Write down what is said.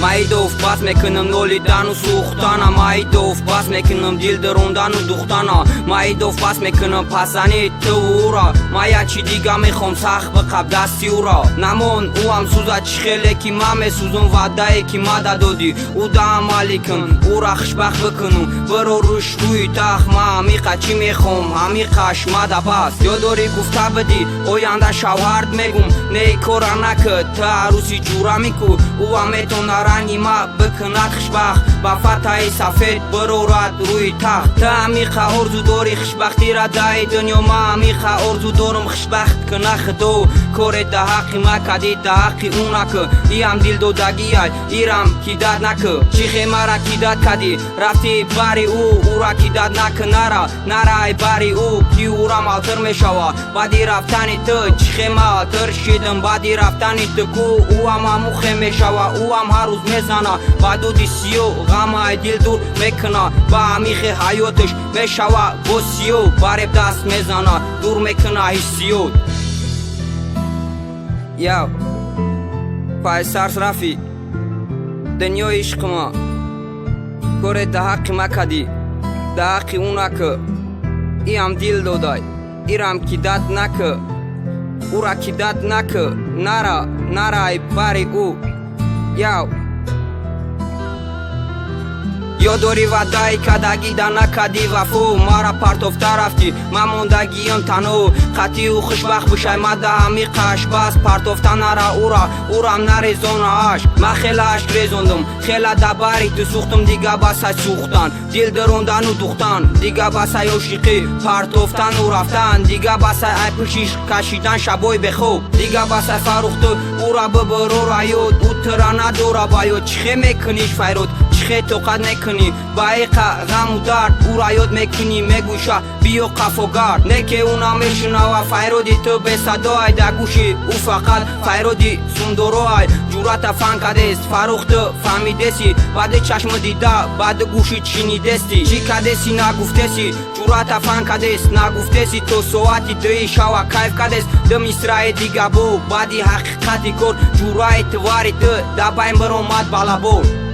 Maidov bas mekinım nolidan u suxtana Maidov bas mekinım dil drondan u duxtana Maidov bas mekinım pasani tăura Maya чи дига мехом сах бақаб дасти ура Намон уам суза чи хеле ки ма месузум ваъдае ки ма дадоди у да амали кун ура хушбахт бикунум биро рӯш рӯи тах ма амиқа чи мехом амиқаш мада пас ёдорӣ гуфта бидӣ оянда шавҳард мегум не кора накард та арӯси ҷура меку ува метона ранги ма бикунад хушбахт ба фатҳаи сафед бирорад рӯи тахт та амиқа орзу дори хушбахтира даи дунё ма амиқа орзу дорум хушбахт куна худо коре да ҳаққи ма кади да ҳаққи ӯ накӣ иам дилдодагияй ирам кидад накӣ чихе мара кидад кади рафти бари ӯ ура кидад накӣ нара ай бари ӯ ки ура малтир мешава баъди рафтани ту чихе малтир шидим баъди рафтани ту ку ӯам амухе мешава ӯам ҳар рӯз мезана ба дуди сиё ғамай дил дур мекуна ба амихи ҳаётиш мешава бо сиё бареб даст мезана дур мекуна ҳиссиёт яв пайсарс рафи дунёи ишқима коре да ҳаққи ма кадӣ да ҳаққи ӯ накӣ иам дил додай ирам кидад накӣ ура кидад накӣ нара ай бари ӯ яв ёдори ваъдаи кадагӣ да накадӣ вафо мара партофта рафтӣ ман мондагиём танҳо қатъию хушбахт бишай ма да амиқаш бас партофта нара урам нарезонааш ма хела ашк резондум хела да бари ту сӯхтум дига басай сӯхтан дил дирондану духтан дига басай ошиқӣ партофтану рафтан дига басай ай пӯшиш кашидан шабои бехоб дига басай фарӯхту ура бибиро ёд ӯ тира надора ба ёд чихе мекуниш файрод чихе тоқат мекунӣ ба иқа ғаму дард ура ёд мекунӣ мегӯша биё қафогард не ки ӯ намешунава файроди ту бесадоай да гӯши ӯ фақат файроди сундороай ҷуръата фан кадест фарӯхту фаҳмидеси баъди чашму дида баъди гӯши шинидести чӣ кадеси нагуфтеси ҷуръата фан кадест нагуфтеси то соати дуи шава кайф кадест ду мисраи дига бо баъди ҳақиқати кор ҷуръаи тувари ту да байн биромад ба лабор